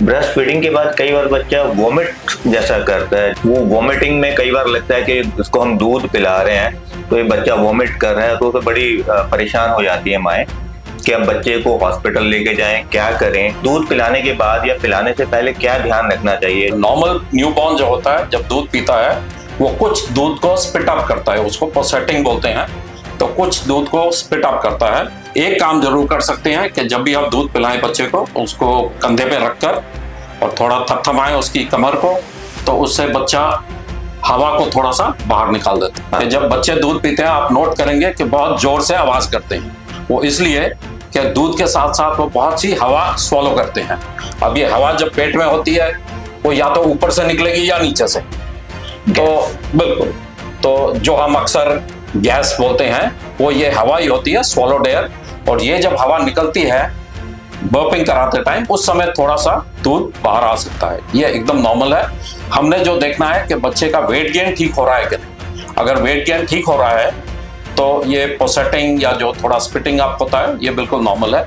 Breast feeding के बाद कई बार बच्चा वोमिट जैसा करता है। वो वोमिटिंग में कई बार लगता है कि इसको हम दूध पिला रहे हैं तो ये बच्चा वोमिट कर रहा है, तो बड़ी परेशान हो जाती है माएँ कि अब बच्चे को हॉस्पिटल लेके जाएं, क्या करें। दूध पिलाने के बाद या पिलाने से पहले क्या ध्यान रखना चाहिए? नॉर्मल न्यूबॉर्न जो होता है जब दूध पीता है वो कुछ दूध को स्पिट अप करता है, उसको पोसेटिंग बोलते हैं। तो कुछ दूध को स्पिट अप करता है। एक काम जरूर कर सकते हैं कि जब भी आप दूध पिलाएं बच्चे को, उसको कंधे पे रखकर और थोड़ा थपथपाएं उसकी कमर को, तो उससे बच्चा हवा को थोड़ा सा बाहर निकाल देता है। जब बच्चे दूध पीते हैं आप नोट करेंगे कि बहुत जोर से आवाज करते हैं, वो इसलिए कि दूध के साथ साथ वो बहुत सी हवा स्वॉलो करते हैं। अब ये हवा जब पेट में होती है वो या तो ऊपर से निकलेगी या नीचे से, तो बिल्कुल, तो जो हम अक्सर गैस बोलते हैं वो ये हवा ही होती है, स्वॉलोड एयर। और ये जब हवा निकलती है बर्पिंग कराते टाइम, उस समय थोड़ा सा दूध बाहर आ सकता है। ये एकदम नॉर्मल है। हमने जो देखना है कि बच्चे का वेट गेन ठीक हो रहा है कि नहीं। अगर वेट गेन ठीक हो रहा है तो ये पोसेटिंग या जो थोड़ा स्पिटिंग अप होता है ये बिल्कुल नॉर्मल है।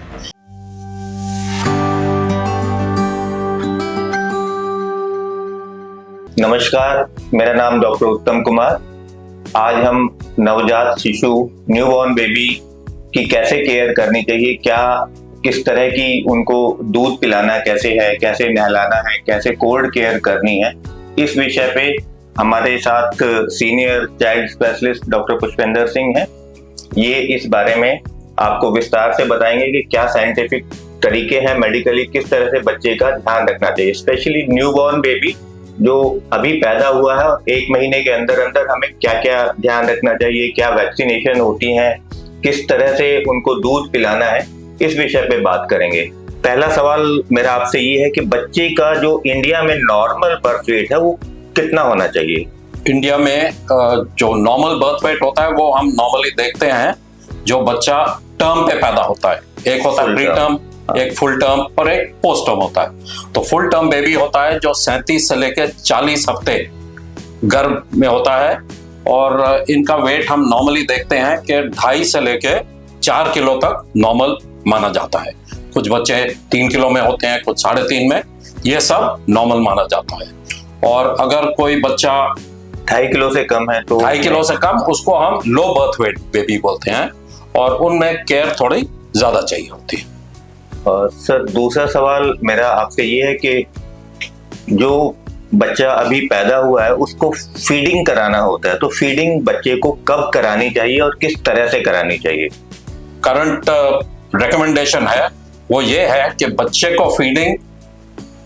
नमस्कार, मेरा नाम डॉक्टर उत्तम कुमार। आज हम नवजात शिशु न्यूबॉर्न बेबी की कैसे केयर करनी चाहिए, क्या किस तरह की उनको दूध पिलाना कैसे है, कैसे नहलाना है, कैसे कोल्ड केयर करनी है, इस विषय पे हमारे साथ senior child specialist doctor Pushpendra Singh हैं। ये इस बारे में आपको विस्तार से बताएंगे कि क्या साइंटिफिक तरीके हैं, मेडिकली किस तरह से बच्चे का ध्यान रखना चाहिए, स्पेशली न्यूबॉर्न बेबी जो अभी पैदा हुआ है। 1 महीने के अंदर अंदर हमें क्या क्या ध्यान रखना चाहिए, क्या वैक्सीनेशन होती है, किस तरह से उनको दूध पिलाना है, इस विषय पे बात करेंगे। पहला सवाल मेरा आपसे ये है कि बच्चे का जो इंडिया में नॉर्मल बर्थ वेट है वो कितना होना चाहिए? इंडिया में जो नॉर्मल बर्थ वेट होता है वो हम नॉर्मली देखते हैं जो बच्चा टर्म पे पैदा होता है। एक होता है प्री टर्म, एक फुल टर्म और एक पोस्ट टर्म होता है। तो फुल टर्म बेबी होता है जो 37 से लेकर 40 हफ्ते गर्भ में होता है, और इनका वेट हम नॉर्मली देखते हैं कि 2.5 से लेकर 4 किलो तक नॉर्मल माना जाता है। कुछ बच्चे 3 किलो में होते हैं, कुछ 3.5 में, ये सब नॉर्मल माना जाता है। और अगर कोई बच्चा 2.5 किलो से कम है तो 2.5 किलो से कम, उसको हम लो बर्थ वेट बेबी बोलते हैं, और उनमें केयर थोड़ी ज्यादा चाहिए होती है। सर, दूसरा सवाल मेरा आपसे ये है कि जो बच्चा अभी पैदा हुआ है उसको फीडिंग कराना होता है, तो फीडिंग बच्चे को कब करानी चाहिए और किस तरह से करानी चाहिए? करंट रिकमेंडेशन है वो ये है कि बच्चे को feeding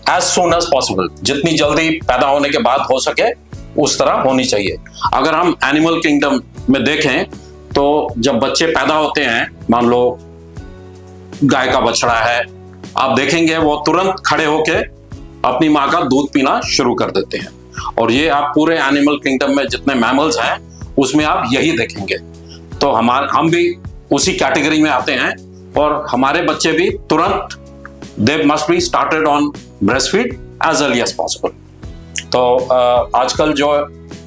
as soon as possible, जितनी जल्दी पैदा होने के बाद हो सके उस तरह होनी चाहिए। अगर हम एनिमल किंगडम में देखें तो जब बच्चे पैदा होते हैं, मान लो गाय का बछड़ा है, आप देखेंगे वो तुरंत खड़े होके अपनी माँ का दूध पीना शुरू कर देते हैं। और ये आप पूरे एनिमल किंगडम में जितने मैमल्स हैं उसमें आप यही देखेंगे। तो हम भी उसी कैटेगरी में आते हैं, और हमारे बच्चे भी तुरंत they must be started on breast feed as early as possible. तो आजकल जो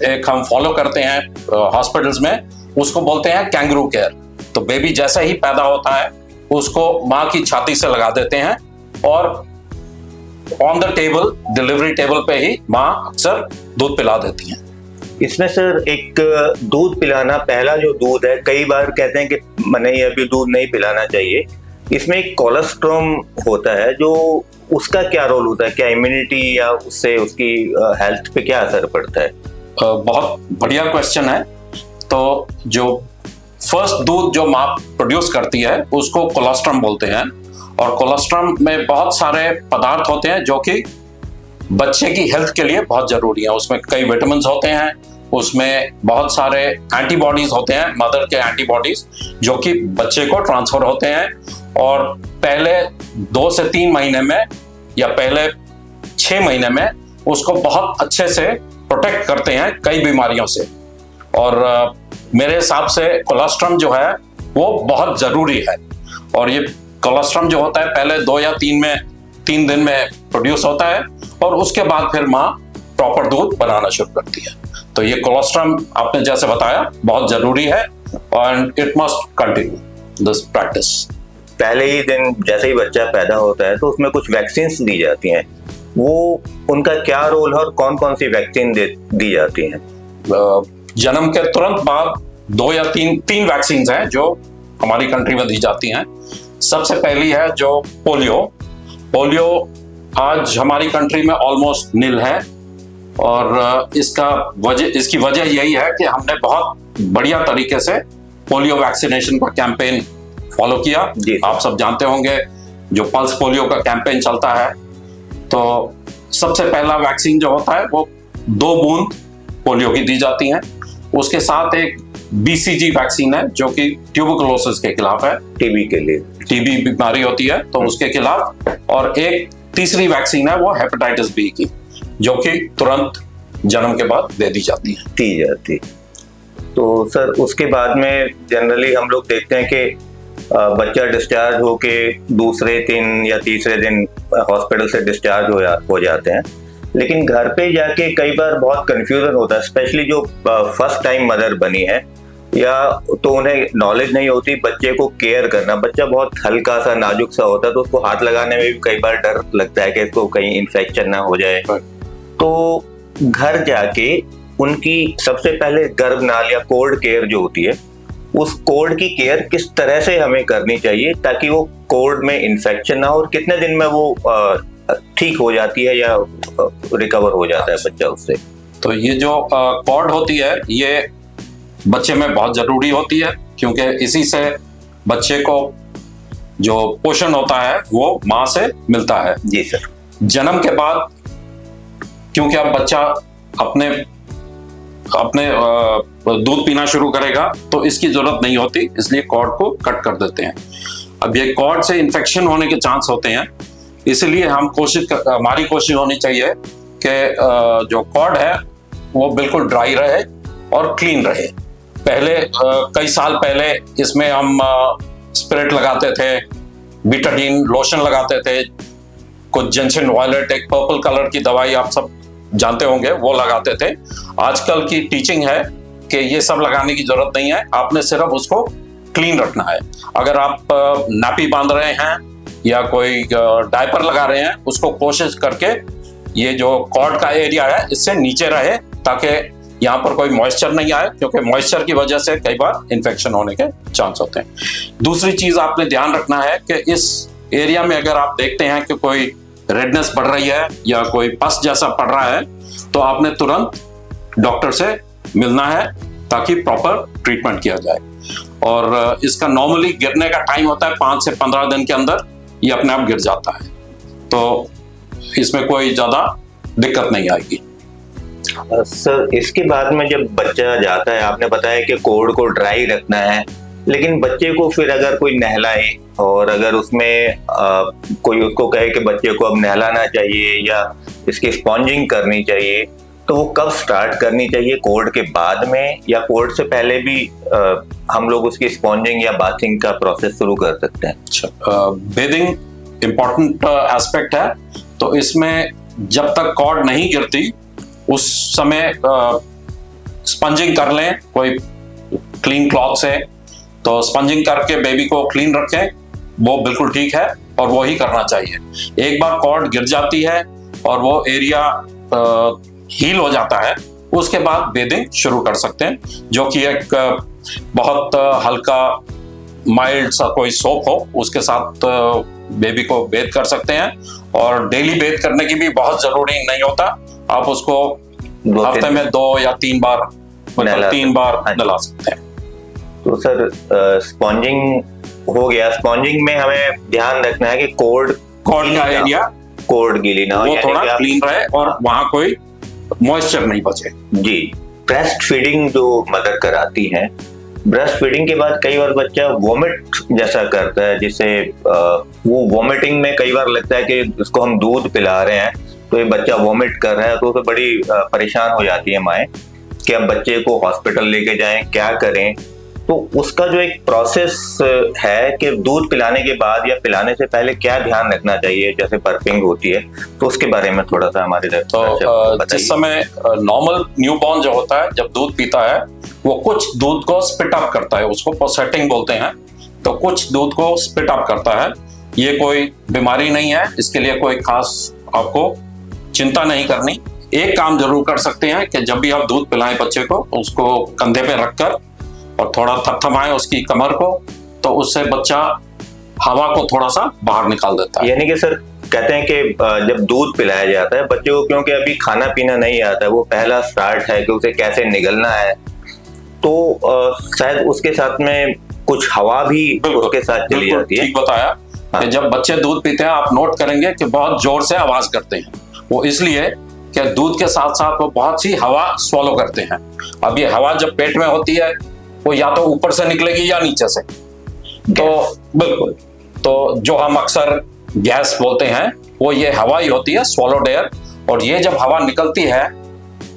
एक हम फॉलो करते हैं हॉस्पिटल्स में, उसको बोलते हैं कैंगरू केयर। तो बेबी जैसे ही पैदा होता है उसको माँ की छाती से लगा देते हैं, और on the table, delivery table पे ही माँ अक्सर दूध पिला देती हैं। इसमें सर एक दूध पिलाना, पहला जो दूध है, कई बार कहते हैं कि नहीं अभी दूध नहीं पिलाना चाहिए। इसमें एक कोलेस्ट्रॉम होता है, जो उसका क्या रोल होता है? क्या इम्यूनिटी या उससे उसकी हेल्थ पे क्या असर पड़ता है? बहुत बढ़िया क्वेश्चन है। तो जो फर्स्ट दूध जो माँ प्रोड्यूस करती है उसको कोलेस्ट्रॉम बोलते हैं, और कोलेस्ट्रॉम में बहुत सारे पदार्थ होते हैं जो कि बच्चे की हेल्थ के लिए बहुत जरूरी है। उसमें कई विटामिन होते हैं, उसमें बहुत सारे एंटीबॉडीज होते हैं, मदर के एंटीबॉडीज, जो कि बच्चे को ट्रांसफर होते हैं, और पहले 2 से 3 महीने में या पहले 6 महीने में उसको बहुत अच्छे से प्रोटेक्ट करते हैं कई बीमारियों से। और मेरे हिसाब से कोलेस्ट्रॉम जो है वो बहुत जरूरी है। और ये कोलेस्ट्रॉम जो होता है पहले 2 या 3 दिन में प्रोड्यूस होता है, और उसके बाद फिर माँ प्रॉपर दूध बनाना शुरू करती है। तो ये कोलेस्ट्रॉम आपने जैसे बताया बहुत जरूरी है, and it must continue this practice. पहले ही दिन जैसे ही बच्चा पैदा होता है तो उसमें कुछ वैक्सीन्स दी जाती हैं, वो उनका क्या रोल है और कौन कौन सी वैक्सीन दी जाती हैं? जन्म के तुरंत बाद 2 या 3 वैक्सीन हैं जो हमारी कंट्री में दी जाती हैं। सबसे पहली है जो पोलियो आज हमारी कंट्री में ऑलमोस्ट निल है, और इसकी वजह यही है कि हमने बहुत बढ़िया तरीके से पोलियो वैक्सीनेशन का कैंपेन फॉलो किया। आप सब जानते होंगे जो पल्स पोलियो का कैंपेन चलता है, तो सबसे पहला वैक्सीन जो होता है वो 2 बूंद पोलियो की दी जाती हैं। उसके साथ एक BCG वैक्सीन है जो कि ट्यूबरकुलोसिस के खिलाफ है, टीबी के लिए, टीबी बीमारी होती है तो उसके खिलाफ, और एक तीसरी वैक्सीन है वो हेपेटाइटिस बी की, जो कि तुरंत जन्म के बाद दे दी जाती है। तो सर उसके बाद में जनरली हम लोग देखते हैं कि बच्चा डिस्चार्ज होके दूसरे दिन या तीसरे दिन हॉस्पिटल से डिस्चार्ज हो जाते हैं, लेकिन घर पे जाके कई बार बहुत कंफ्यूजन होता है, स्पेशली जो फर्स्ट टाइम मदर बनी है, या तो उन्हें नॉलेज नहीं होती बच्चे को केयर करना। बच्चा बहुत हल्का सा नाजुक सा होता है, तो उसको हाथ लगाने में भी कई बार डर लगता है कि इसको कहीं इन्फेक्शन ना हो जाए। तो घर जाके उनकी सबसे पहले गर्भनाल या कोल्ड केयर जो होती है, उस कोल्ड की केयर किस तरह से हमें करनी चाहिए ताकि वो कोल्ड में इन्फेक्शन ना हो, और कितने दिन में वो ठीक हो जाती है या रिकवर हो जाता है बच्चा उससे? तो ये जो कॉर्ड होती है ये बच्चे में बहुत जरूरी होती है, क्योंकि इसी से बच्चे को जो पोषण होता है वो माँ से मिलता है। जी सर। जन्म के बाद क्योंकि अब बच्चा अपने दूध पीना शुरू करेगा तो इसकी जरूरत नहीं होती, इसलिए कॉर्ड को कट कर देते हैं। अब ये कॉर्ड से इन्फेक्शन होने के चांस होते हैं, इसलिए हमारी कोशिश होनी चाहिए कि जो कॉर्ड है वो बिल्कुल ड्राई रहे और क्लीन रहे। पहले कई साल पहले इसमें हम स्पिरिट लगाते थे, बीटाडीन लोशन लगाते थे, कुछ जेंसन वायलेट एक पर्पल कलर की दवाई आप सब जानते होंगे वो लगाते थे। आजकल की टीचिंग है कि ये सब लगाने की जरूरत नहीं है, आपने सिर्फ उसको क्लीन रखना है। अगर आप नापी बांध रहे हैं या कोई डायपर लगा रहे हैं, उसको कोशिश करके ये जो कॉर्ड का एरिया है इससे नीचे रहे ताकि यहाँ पर कोई मॉइस्चर नहीं आए, क्योंकि मॉइस्चर की वजह से कई बार इन्फेक्शन होने के चांस होते हैं। दूसरी चीज आपने ध्यान रखना है कि इस एरिया में अगर आप देखते हैं कि कोई रेडनेस बढ़ रही है या कोई पस जैसा पड़ रहा है, तो आपने तुरंत डॉक्टर से मिलना है ताकि प्रॉपर ट्रीटमेंट किया जाए। और इसका नॉर्मली गिरने का टाइम होता है 5 से 15 दिन के अंदर ये अपने आप गिर जाता है, तो इसमें कोई ज्यादा दिक्कत नहीं आएगी। सर इसके बाद में जब बच्चा जाता है, आपने बताया कि कोड को ड्राई रखना है, लेकिन बच्चे को फिर अगर कोई नहलाए और अगर उसमें कोई उसको कहे कि बच्चे को अब नहलाना चाहिए या इसकी स्पॉन्जिंग करनी चाहिए, तो वो कब स्टार्ट करनी चाहिए? कोड के बाद में या कोड से पहले भी हम लोग उसकी स्पॉन्जिंग या बाथिंग का प्रोसेस शुरू कर सकते हैं? अच्छा, बेदिंग इम्पोर्टेंट एस्पेक्ट है, तो इसमें जब तक कॉर्ड नहीं गिरती उस समय स्पंजिंग कर लें कोई क्लीन क्लॉथ से। तो स्पंजिंग करके बेबी को क्लीन रखें, वो बिल्कुल ठीक है और वो ही करना चाहिए। एक बार कॉर्ड गिर जाती है और वो एरिया हील हो जाता है, उसके बाद बेदिंग शुरू कर सकते हैं, जो कि एक बहुत हल्का माइल्ड सा कोई सोप हो उसके साथ बेबी को बेद कर सकते हैं। और डेली बेद करने की भी बहुत जरूरी नहीं होता, आप उसको हफ्ते में 2 या 3 बार नहला सकते हैं। तो सर स्पॉन्जिंग हो गया, स्पॉन्जिंग में हमें ध्यान रखना है कि कोड का एरिया कोड गीली ना हो, वो थोड़ा क्लीन रहे और वहां कोई मॉइस्चर नहीं बचे। जी। ब्रेस्ट फीडिंग जो मदर कराती है, ब्रेस्ट फीडिंग के बाद कई बार बच्चा वॉमिट जैसा करता है, जिससे वो वॉमिटिंग में कई बार लगता है कि उसको हम दूध पिला रहे हैं तो ये बच्चा वॉमिट कर रहा है, तो उसे बड़ी परेशान हो जाती है माएँ कि अब बच्चे को हॉस्पिटल लेके जाएं, क्या करें। तो उसका जो एक प्रोसेस है कि दूध पिलाने के बाद या पिलाने से पहले क्या ध्यान रखना चाहिए, जैसे बर्पिंग होती है, तो उसके बारे में थोड़ा सा हमारे तो जिस समय नॉर्मल न्यूबॉर्न जो होता है जब दूध पीता है वो कुछ दूध को स्पिट अप करता है, उसको पोसेटिंग बोलते हैं, तो कुछ दूध को स्पिट अप करता है। ये कोई बीमारी नहीं है, इसके लिए कोई खास आपको चिंता नहीं करनी। एक काम जरूर कर सकते हैं कि जब भी आप दूध पिलाएं बच्चे को, उसको कंधे पे रखकर और थोड़ा थपथपाएं उसकी कमर को, तो उससे बच्चा हवा को थोड़ा सा बाहर निकाल देता है। यानी कि सर कहते हैं कि जब दूध पिलाया जाता है बच्चे को, क्योंकि अभी खाना पीना नहीं आता है, वो पहला स्टार्ट है कि उसे कैसे निगलना है, तो शायद उसके साथ में कुछ हवा भी उसके साथ चली जाती है। ठीक बताया। हाँ। कि जब बच्चे दूध पीते हैं आप नोट करेंगे कि बहुत जोर से आवाज करते हैं, वो इसलिए कि दूध के साथ साथ वो बहुत सी हवा स्वॉलो करते हैं। अब ये हवा जब पेट में होती है वो या तो ऊपर से निकलेगी या नीचे से, तो बिल्कुल, तो जो हम अक्सर गैस बोलते हैं वो ये हवा ही होती है, स्वॉलोड एयर। और ये जब हवा निकलती है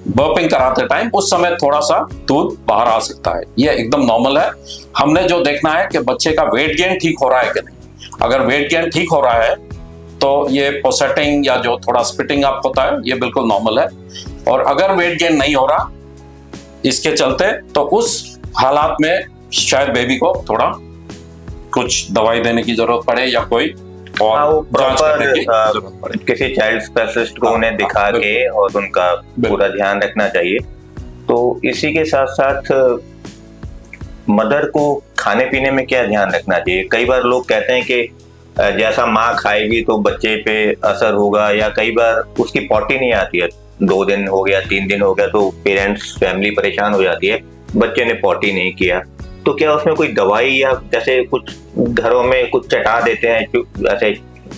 बर्पिंग कराते टाइम, उस समय थोड़ा सा दूध बाहर आ सकता है, ये एकदम नॉर्मल है। हमने जो देखना है कि बच्चे का वेट गेन ठीक हो रहा है कि नहीं। अगर वेट गेन ठीक हो रहा है तो ये पोसेटिंग या जो थोड़ा स्पिटिंग अप होता है ये बिल्कुल नॉर्मल है। और अगर वेट गेन नहीं हो रहा इसके चलते, तो उस हालात में शायद बेबी को थोड़ा कुछ दवाई देने की जरूरत पड़े या कोई और जांच करने की जरूरत पड़े। किसी चाइल्ड स्पेशलिस्ट को उन्हें दिखा के और उनका पूरा ध्यान रखना चाहिए। तो इसी के साथ साथ मदर को खाने पीने में क्या ध्यान रखना चाहिए? कई बार लोग कहते हैं कि जैसा माँ खाएगी तो बच्चे पे असर होगा, या कई बार उसकी पॉटी नहीं आती है, 2 दिन हो गया 3 दिन हो गया तो पेरेंट्स फैमिली परेशान हो जाती है, बच्चे ने पॉटी नहीं किया, तो क्या उसमें कोई दवाई या जैसे कुछ घरों में कुछ चटा देते हैं, जैसे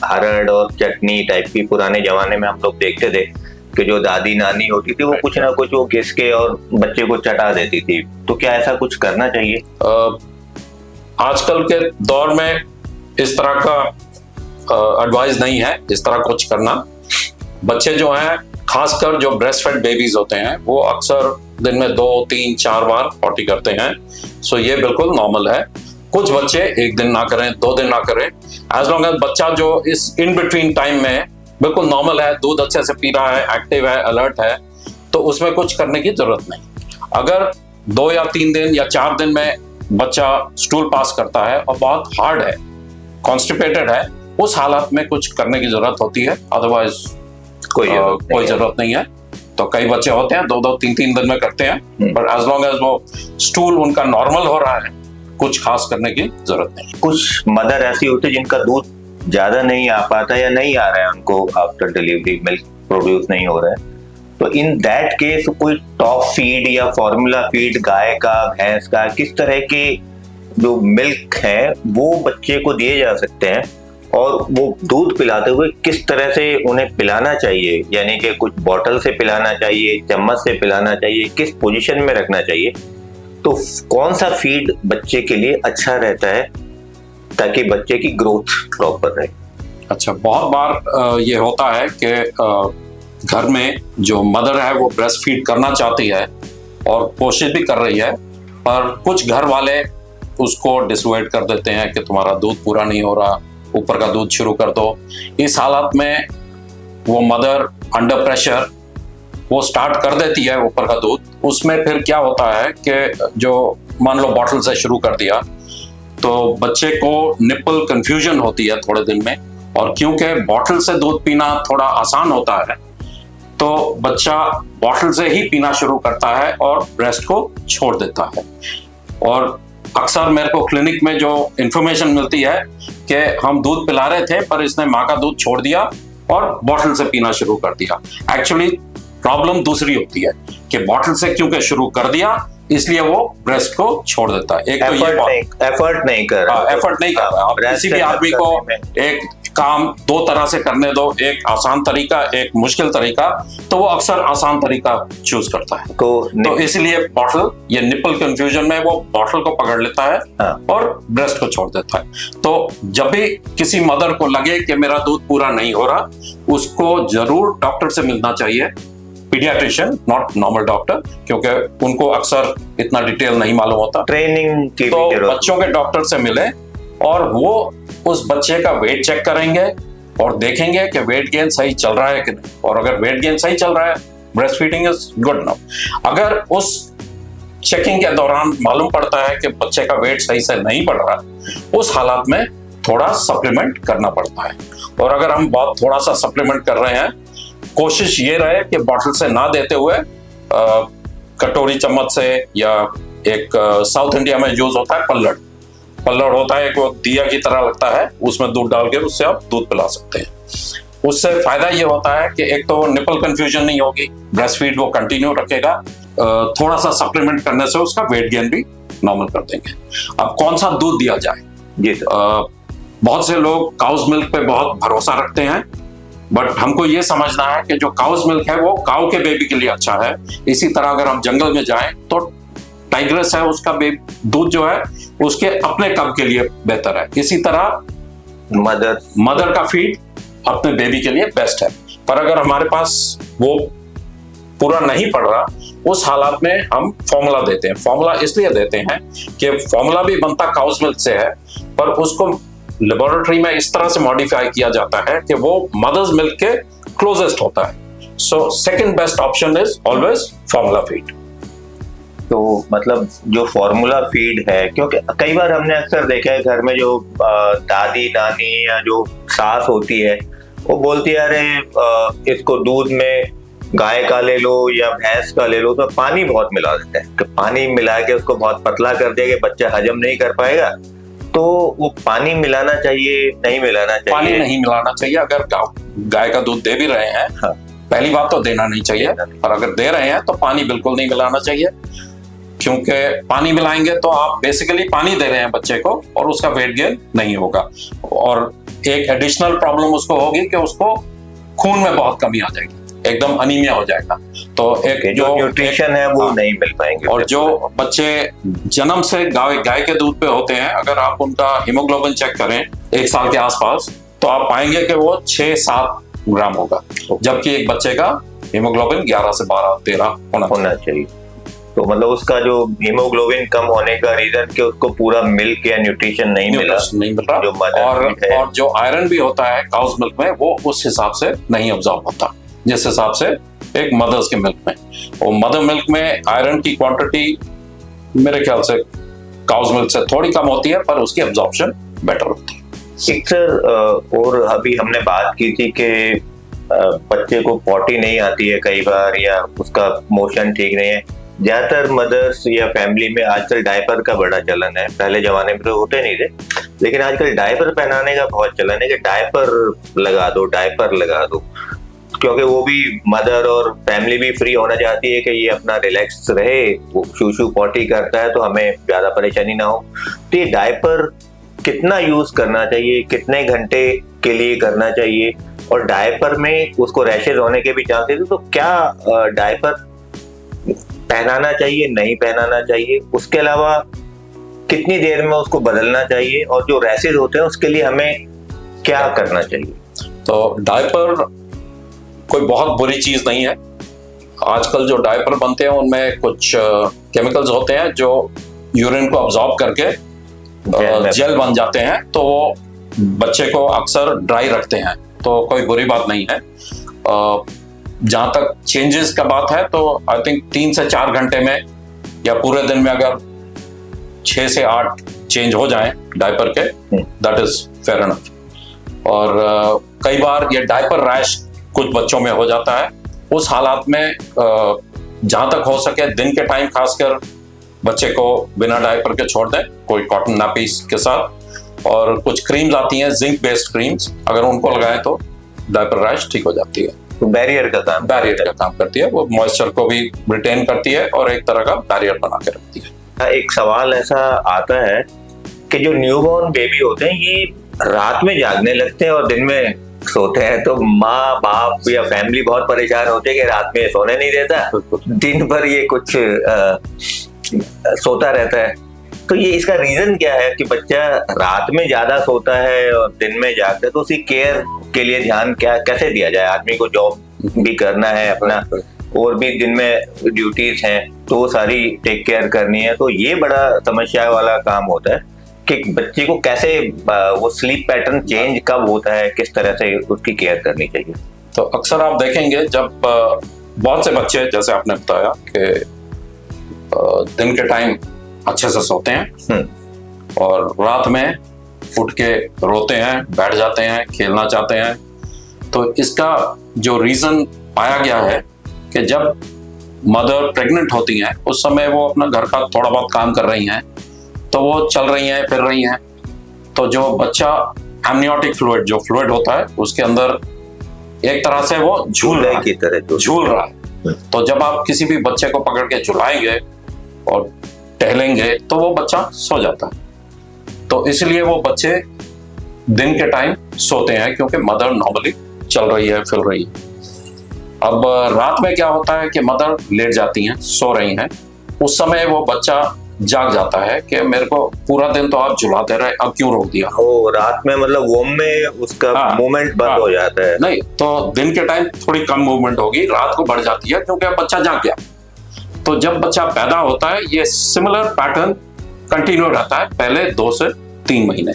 हरड़ और चटनी टाइप की, पुराने जमाने में हम लोग देखते थे कि जो दादी नानी होती थी वो कुछ ना कुछ वो घिस के और बच्चे को चटा देती थी, तो क्या ऐसा कुछ करना चाहिए? आजकल के दौर में इस तरह का एडवाइस नहीं है इस तरह कुछ करना। बच्चे जो हैं, खासकर जो ब्रेस्ट फेड बेबीज होते हैं, वो अक्सर दिन में 2, 3, 4 बार पॉटी करते हैं। सो ये बिल्कुल नॉर्मल है। कुछ बच्चे 1 दिन ना करें, 2 दिन ना करें, एज लॉन्ग एज बच्चा जो इस इन बिटवीन टाइम में बिल्कुल नॉर्मल है, दूध अच्छे से पी रहा है, एक्टिव है, अलर्ट है, तो उसमें कुछ करने की जरूरत नहीं। अगर 2 या 3 दिन या 4 दिन में बच्चा स्टूल पास करता है और बहुत हार्ड है, कॉन्स्टिपेटेड है, उस हालत में कुछ करने की जरूरत होती है, अदरवाइज कोई जरूरत नहीं है। तो कई बच्चे होते हैं 2-2, 3-3 दिन में करते हैं, पर एज लॉन्ग एज वो स्टूल उनका नॉर्मल हो रहा है, कुछ खास करने की जरूरत नहीं। कुछ मदर ऐसी होती है जिनका दूध ज्यादा नहीं आ पाता या नहीं आ रहा है, उनको आफ्टर डिलीवरी मिल्क प्रोड्यूस नहीं हो रहा है, तो इन दैट केस कोई टॉप फीड या फॉर्मूला फीड गाय का, भैंस का, किस तरह के जो मिल्क है वो बच्चे को दिए जा सकते हैं, और वो दूध पिलाते हुए किस तरह से उन्हें पिलाना चाहिए, यानी कि कुछ बॉटल से पिलाना चाहिए, चम्मच से पिलाना चाहिए, किस पोजीशन में रखना चाहिए, तो कौन सा फीड बच्चे के लिए अच्छा रहता है ताकि बच्चे की ग्रोथ प्रॉपर रहे? अच्छा, बहुत बार ये होता है कि घर में जो मदर है वो ब्रेस्ट फीड करना चाहती है और कोशिश भी कर रही है, पर कुछ घर वाले उसको डिसवाइड कर देते हैं कि तुम्हारा दूध पूरा नहीं हो रहा, ऊपर का दूध शुरू कर दो। इस हालत में वो मदर अंडर प्रेशर वो स्टार्ट कर देती है ऊपर का दूध। उसमें फिर क्या होता है कि जो मान लो बॉटल से शुरू कर दिया तो बच्चे को निप्पल कंफ्यूजन होती है थोड़े दिन में, और क्योंकि बॉटल से दूध पीना थोड़ा आसान होता है तो बच्चा बॉटल से ही पीना शुरू करता है और ब्रेस्ट को छोड़ देता है। और अक्सर मेरे को क्लिनिक में जो इंफॉर्मेशन मिलती है कि हम दूध पिला रहे थे पर इसने माँ का दूध छोड़ दिया और बॉटल से पीना शुरू कर दिया। एक्चुअली प्रॉब्लम दूसरी होती है कि बॉटल से क्योंकि शुरू कर दिया इसलिए वो ब्रेस्ट को छोड़ देता है। एक एफर्ट नहीं कर रहा। आप किसी भी आदमी को एक काम 2 तरह से करने दो, एक आसान तरीका, एक मुश्किल तरीका, तो वो अक्सर आसान तरीका चूज करता है। तो इसलिए बॉटल, ये निप्पल कंफ्यूजन में वो बॉटल को पकड़ लेता है और ब्रेस्ट को छोड़ देता है। तो जब भी किसी मदर को लगे कि मेरा दूध पूरा नहीं हो रहा, उसको जरूर डॉक्टर से मिलना चाहिए, पीडियाट्रिशियन, नॉट नॉर्मल डॉक्टर, क्योंकि उनको अक्सर इतना डिटेल नहीं मालूम होता। ट्रेनिंग की तो बच्चों के डॉक्टर से मिले और वो उस बच्चे का वेट चेक करेंगे और देखेंगे कि वेट गेन सही चल रहा है कि नहीं, और अगर वेट गेन सही चल रहा है, breast feeding is good now. अगर उस चेकिंग के दौरान मालूम पड़ता है कि बच्चे का वेट सही से नहीं बढ़ रहा, उस हालात में थोड़ा सप्लीमेंट करना पड़ता है। और अगर हम बहुत थोड़ा सा सप्लीमेंट कर रहे हैं, कोशिश ये रहे कि बॉटल से ना देते हुए कटोरी चम्मच से, या एक साउथ इंडिया में यूज होता है पल्लड़ होता है, एक वो दिया की तरह लगता है, उसमें दूध डाल के उससे आप दूध पिला सकते हैं। उससे फायदा ये होता है कि एक तो निपल कंफ्यूजन नहीं होगी, ब्रेस्ट फीड वो कंटिन्यू रखेगा, थोड़ा सा सप्लीमेंट करने से उसका वेट गेन भी नॉर्मल कर देंगे। अब कौन सा दूध दिया जाए? जी सर। बहुत से लोग काउज मिल्क पे बहुत भरोसा रखते हैं, बट हमको ये समझना है कि जो काउज मिल्क है वो काउ के बेबी के लिए अच्छा है। इसी तरह अगर हम जंगल में जाएं तो टाइग्रेस है, उसका दूध जो है उसके अपने कब के लिए बेहतर है। इसी तरह मदर का फीड अपने बेबी के लिए बेस्ट है। पर अगर हमारे पास वो पूरा नहीं पड़ रहा, उस हालात में हम फॉर्मूला देते हैं। फॉर्मूला इसलिए देते हैं कि फॉर्मूला भी बनता काउज मिल्क से है, पर उसको लेबोरेटरी में इस तरह से मॉडिफाई किया जाता है कि वो मदर्स मिल्क के क्लोजेस्ट होता है। So second best option is always formula feed. तो मतलब जो फॉर्मूला फीड है, क्योंकि कई बार हमने अक्सर देखा है घर में जो दादी नानी या जो सास होती है वो बोलती है अरे इसको दूध में गाय का ले लो या भैंस का ले लो, तो पानी बहुत मिला देते हैं कि पानी मिला के उसको बहुत पतला कर दिया कि बच्चा हजम नहीं कर पाएगा। तो वो पानी मिलाना चाहिए, नहीं मिलाना चाहिए? पानी नहीं मिलाना चाहिए। अगर गाय का दूध दे भी रहे हैं, हाँ, पहली बात तो देना नहीं चाहिए, और अगर दे रहे हैं तो पानी बिल्कुल नहीं मिलाना चाहिए, क्योंकि पानी मिलाएंगे तो आप बेसिकली पानी दे रहे हैं बच्चे को और उसका वेट गेन नहीं होगा, और एक एडिशनल प्रॉब्लम उसको होगी कि उसको खून में बहुत कमी आ जाएगी, एकदम अनीमिया हो जाएगा। तो एक जो न्यूट्रिशन है वो नहीं मिल पाएंगे। और जो बच्चे जन्म से गाय के दूध पे होते हैं, अगर आप उनका हीमोग्लोबिन चेक करें 1 साल के आसपास, तो आप पाएंगे कि वो 6-7 ग्राम होगा, जबकि एक बच्चे का हीमोग्लोबिन 11 से 12-13 होना चाहिए। तो मतलब उसका जो हीमोग्लोबिन कम होने का रीजन कि उसको पूरा मिल्क या न्यूट्रिशन नहीं मिल रहा जो और जो आयरन भी होता है काउज मिल्क में, वो उस हिसाब से नहीं ऑब्जॉर्ब होता जिस हिसाब से एक मदर्स के मिल्क में। और मदर मिल्क में आयरन की क्वांटिटी मेरे ख्याल से काउज मिल्क से थोड़ी कम होती है, पर उसकी एब्जॉर्प्शन बेटर होती है। एक सर और अभी हमने बात की थी कि बच्चे को पॉटी नहीं आती है कई बार, या उसका मोशन ठीक नहीं है। ज्यादातर मदर्स या फैमिली में आजकल डायपर का बड़ा चलन है, पहले जमाने में तो होते नहीं थे, लेकिन आजकल डायपर पहनाने का बहुत चलन है कि डायपर लगा दो, क्योंकि वो भी मदर और फैमिली भी फ्री होना चाहती है कि ये अपना रिलैक्स रहे, वो शू पॉटी करता है तो हमें ज्यादा परेशानी ना हो। तो ये डायपर कितना यूज करना चाहिए, कितने घंटे के लिए करना चाहिए, और डायपर में उसको रैशेज होने के भी चांसेस है, तो क्या डायपर पहनाना चाहिए, नहीं पहनाना चाहिए? उसके अलावा कितनी देर में उसको बदलना चाहिए, और जो रैशेज होते हैं उसके लिए हमें क्या करना चाहिए? तो डायपर कोई बहुत बुरी चीज नहीं है। आजकल जो डायपर बनते हैं उनमें कुछ केमिकल्स होते हैं जो यूरिन को अब्सॉर्ब करके जेल बन जाते हैं, तो वो बच्चे को अक्सर ड्राई रखते हैं, तो कोई बुरी बात नहीं है। जहां तक चेंजेस का बात है, तो आई थिंक 3 से 4 घंटे में या पूरे दिन में अगर 6 से 8 चेंज हो जाएं डायपर के, दैट इज फेयर इनफ। और कई बार ये डायपर रैश कुछ बच्चों में हो जाता है। उस हालात में जहां तक हो सके दिन के टाइम खासकर बच्चे को बिना डायपर के छोड़ दें, कोई कॉटन नैपीज के साथ, और कुछ क्रीम्स आती हैं जिंक बेस्ड क्रीम्स, अगर उनको लगाएं तो डायपर रैश ठीक हो जाती है। तो बैरियर का काम करती है, वो मॉइस्चर को भी रिटेन करती है और एक तरह का बैरियर बना के रखती है। एक सवाल ऐसा आता है कि जो न्यूबॉर्न बेबी होते हैं ये रात में जागने लगते हैं और दिन में सोते हैं, तो माँ बाप या फैमिली बहुत परेशान होते हैं कि रात में सोने नहीं देता, दिन भर ये कुछ सोता रहता है। तो ये इसका रीजन क्या है कि बच्चा रात में ज्यादा सोता है और दिन में जागता है? तो उसकी केयर के लिए ध्यान कैसे दिया जाए? आदमी को जॉब भी करना है अपना, और भी दिन में ड्यूटीज हैं, तो वो सारी टेक केयर करनी है, तो ये बड़ा समस्या वाला काम होता है कि बच्चे को कैसे वो स्लीप पैटर्न चेंज कब होता है, किस तरह से उसकी केयर करनी चाहिए। तो अक्सर आप देखेंगे जब बहुत से बच्चे, जैसे आपने बताया कि दिन के टाइम अच्छे से सोते हैं और रात में उठ के रोते हैं, बैठ जाते हैं, खेलना चाहते हैं, तो इसका जो रीजन पाया गया है कि जब मदर प्रेग्नेंट होती हैं उस समय वो अपना घर का थोड़ा बहुत काम कर रही हैं, तो वो चल रही हैं, फिर रही हैं, तो जो बच्चा एमनियोटिक फ्लूइड, जो फ्लूइड होता है उसके अंदर एक तरह से वो झूल रहा है। तो जब आप किसी भी बच्चे को पकड़ के झुलाएंगे और टहलेंगे तो वो बच्चा सो जाता है। तो इसलिए वो बच्चे दिन के टाइम सोते हैं क्योंकि मदर नॉर्मली चल रही है, फिर रही है। अब रात में क्या होता है कि मदर लेट जाती हैं, सो रही हैं, उस समय वो बच्चा जाग जाता है कि मेरे को पूरा दिन तो आप झुलाते रहे, अब क्यों रोक दिया। रात में मतलब वोम में उसका मूवमेंट बंद हो जाता है। नहीं, तो दिन के टाइम थोड़ी कम मूवमेंट होगी, रात को बढ़ जाती है क्योंकि अब बच्चा जाग गया। तो जब बच्चा पैदा होता है ये सिमिलर पैटर्न कंटिन्यू रहता है पहले 2 से 3 महीने,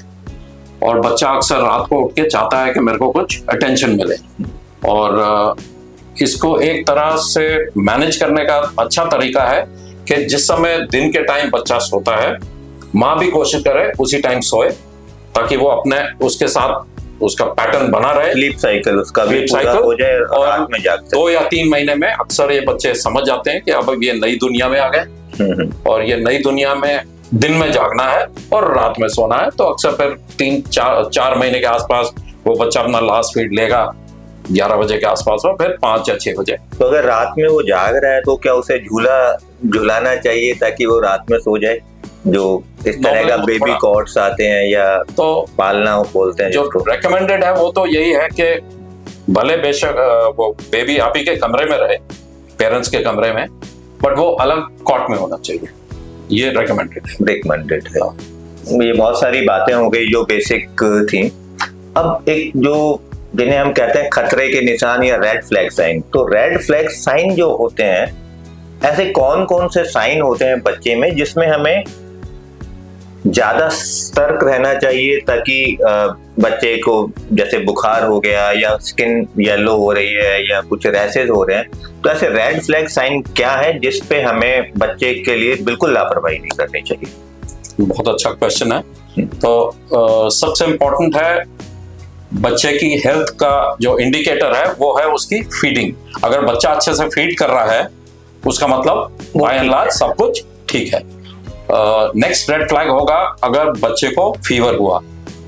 और बच्चा अक्सर रात को उठ के चाहता है कि मेरे को कुछ अटेंशन मिले। और इसको एक तरह से मैनेज करने का अच्छा तरीका है कि जिस समय दिन के टाइम बच्चा सोता है, माँ भी कोशिश करे उसी टाइम सोए, ताकि वो अपने उसके साथ उसका पैटर्न बना रहे, स्लीप साइकिल उसका भी पूरा हो जाए और रात में जाग सके। 2 या 3 महीने में अक्सर ये बच्चे समझ जाते हैं कि अब ये नई दुनिया में आ गए और ये नई दुनिया में दिन में जागना है और रात में सोना है। तो अक्सर फिर 3-4 महीने के आसपास वो बच्चा अपना लास्ट फीड लेगा 11 बजे के आसपास, और फिर 5 या 6 बजे। तो अगर रात में वो जाग रहा है तो क्या उसे झुलाना चाहिए ताकि वो रात में सो जाए? जो इस तरह का बेबी कॉट्स आते हैं या तो पालना वो बोलते हैं, जो रेकमेंडेड है वो तो यही है कि भले बेशक वो बेबी आप ही के कमरे में रहे, पेरेंट्स के कमरे में, बट वो अलग कॉट में होना चाहिए, ये रेकमेंडेड है। ये बहुत सारी बातें हो गई जो बेसिक थी। अब एक जो जिन्हें हम कहते हैं खतरे के निशान या रेड फ्लैग साइन, तो रेड फ्लैग साइन जो होते हैं, ऐसे कौन कौन से साइन होते हैं बच्चे में जिसमें हमें ज्यादा सतर्क रहना चाहिए ताकि बच्चे को, जैसे बुखार हो गया या स्किन येलो हो रही है या कुछ रैशेज हो रहे हैं, तो ऐसे रेड फ्लैग साइन क्या है जिस पे हमें बच्चे के लिए बिल्कुल लापरवाही नहीं करनी चाहिए? बहुत अच्छा क्वेश्चन है। तो सबसे इम्पोर्टेंट है बच्चे की हेल्थ का जो इंडिकेटर है वो है उसकी फीडिंग। अगर बच्चा अच्छे से फीड कर रहा है उसका मतलब बाय एंड लार्ज सब कुछ ठीक है। नेक्स्ट रेड फ्लैग होगा अगर बच्चे को फीवर हुआ।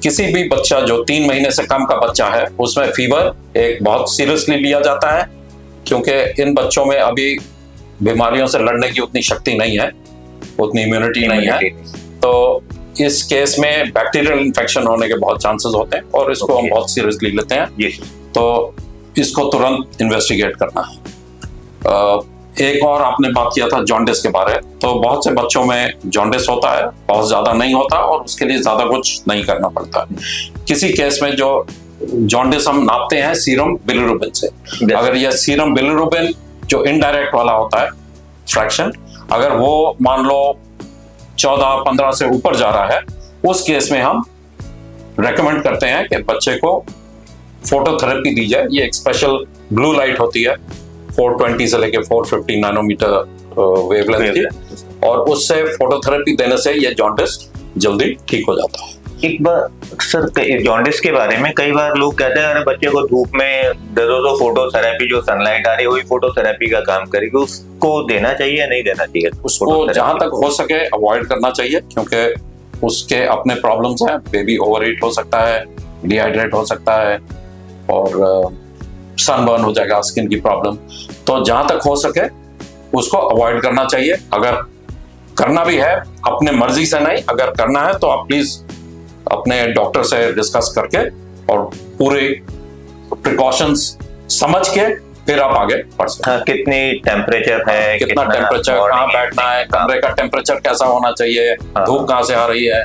किसी भी बच्चा जो 3 महीने से कम का बच्चा है उसमें फीवर एक बहुत सीरियसली लिया जाता है, क्योंकि इन बच्चों में अभी बीमारियों से लड़ने की उतनी शक्ति नहीं है, उतनी इम्यूनिटी नहीं है। तो इस केस में बैक्टीरियल इन्फेक्शन होने के बहुत चांसेस होते हैं और इसको हम बहुत सीरियसली लेते हैं। तो इसको तुरंत इन्वेस्टिगेट करना है। एक और आपने बात किया था जॉन्डिस के बारे, तो बहुत से बच्चों में जॉन्डिस होता है, बहुत ज्यादा नहीं होता और उसके लिए ज्यादा कुछ नहीं करना पड़ता। किसी केस में जो जॉन्डिस हम नापते हैं सीरम बिलिरुबिन से, अगर यह सीरम बिलिरुबिन जो इनडायरेक्ट वाला होता है फ्रैक्शन, अगर वो मान लो 14-15 से ऊपर जा रहा है, उस केस में हम रेकमेंड करते हैं कि बच्चे को फोटोथेरेपी दी जाए। ये एक स्पेशल ब्लू लाइट होती है 420 से लेके 450 नैनोमीटर वेवलेंथ की, और उससे फोटोथेरेपी देने से ये जॉन्डिस जल्दी ठीक हो जाता है। एक बार सर जॉन्डिस के बारे में कई बार लोग कहते हैं अरे बच्चे को धूप में दे दो तो फोटोथेरेपी, जो सनलाइट आ रही है वही फोटोथेरेपी का काम करेगी, उसको देना चाहिए या नहीं देना चाहिए? उसको जहां तक हो सके अवॉइड करना चाहिए, क्योंकि उसके अपने प्रॉब्लम्स हैं। बेबी ओवरईट हो सकता है, डिहाइड्रेट हो सकता है और सनबर्न हो जाएगा, स्किन की प्रॉब्लम। तो जहां तक हो सके उसको अवॉइड करना चाहिए। अगर करना भी है अपने मर्जी से नहीं, अगर करना है तो आप प्लीज अपने डॉक्टर से डिस्कस करके और पूरे प्रिकॉशंस समझ के फिर आप आगे बढ़ सकते हैं। कितनी टेम्परेचर है, कितना टेम्परेचर, कहाँ बैठना है, कमरे का टेम्परेचर कैसा होना चाहिए, धूप कहाँ से आ रही है,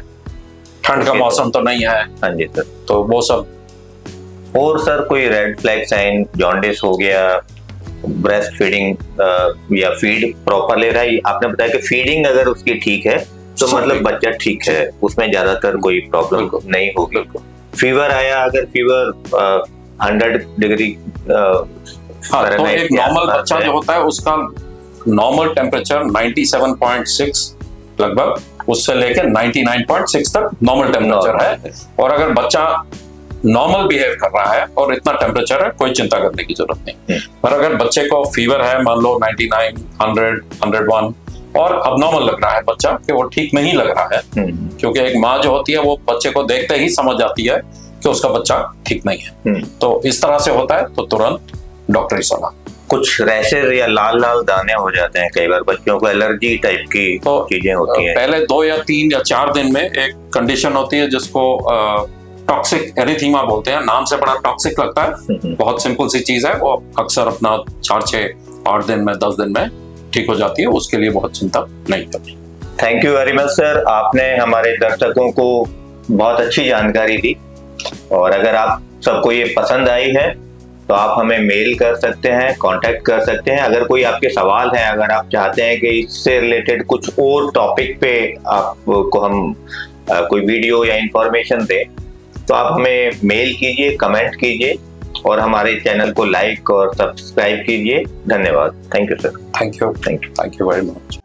ठंड का मौसम तो नहीं है। हाँ जी सर, तो वो सब। और सर कोई रेड फ्लैग साइन, जॉन्डिस हो गया, ब्रेस्ट फीडिंग या फीड प्रॉपर ले रहा है, आपने बताया कि फीडिंग अगर उसकी ठीक है तो मतलब बच्चा ठीक है, उसमें ज्यादातर कोई प्रॉब्लम नहीं होगी। फीवर आया, अगर फीवर 100 डिग्री, तो एक नॉर्मल बच्चा जो होता है उसका नॉर्मल टेम्परेचर 97.6 लगभग, उससे लेकर 99.6 तक नॉर्मल टेम्परेचर है। और अगर बच्चा नॉर्मल बिहेव कर रहा है और इतना टेम्परेचर है, कोई चिंता करने की जरूरत नहीं। पर अगर बच्चे को फीवर है, मान लो 99, 100, 101 और अबनॉर्मल लग रहा है बच्चा, कि वो ठीक नहीं लग रहा है, क्योंकि एक माँ जो होती है वो बच्चे को देखते ही समझ जाती है कि उसका बच्चा ठीक नहीं है। तो इस तरह से होता है तो तुरंत डॉक्टरी सलाह। कुछ रैशेज या लाल लाल दाने हो जाते हैं, कई बार बच्चों को एलर्जी टाइप की तो चीजें होती हैं। पहले 2 या 3 या 4 दिन में एक कंडीशन होती है जिसको टॉक्सिक एरिथीमा बोलते हैं। नाम से बड़ा टॉक्सिक लगता है, बहुत सिंपल सी चीज है, वो अक्सर अपना 4, 6, 8 दिन में, 10 दिन में ठीक हो जाती है। उसके लिए बहुत चिंता नहीं करनी। Thank you very much sir, आपने हमारे दर्शकों को बहुत अच्छी जानकारी दी। और अगर आप सबको ये पसंद आई है तो आप हमें मेल कर सकते हैं, कांटेक्ट कर सकते हैं। अगर कोई आपके सवाल हैं, अगर आप चाहते हैं कि इससे रिलेटेड कुछ और टॉपिक पे आपको हम कोई वीडियो या इंफॉर्मेशन दें, तो आप हमें मेल कीजिए, कमेंट कीजिए और हमारे चैनल को लाइक और सब्सक्राइब कीजिए। धन्यवाद। Thank you sir. Thank you very much.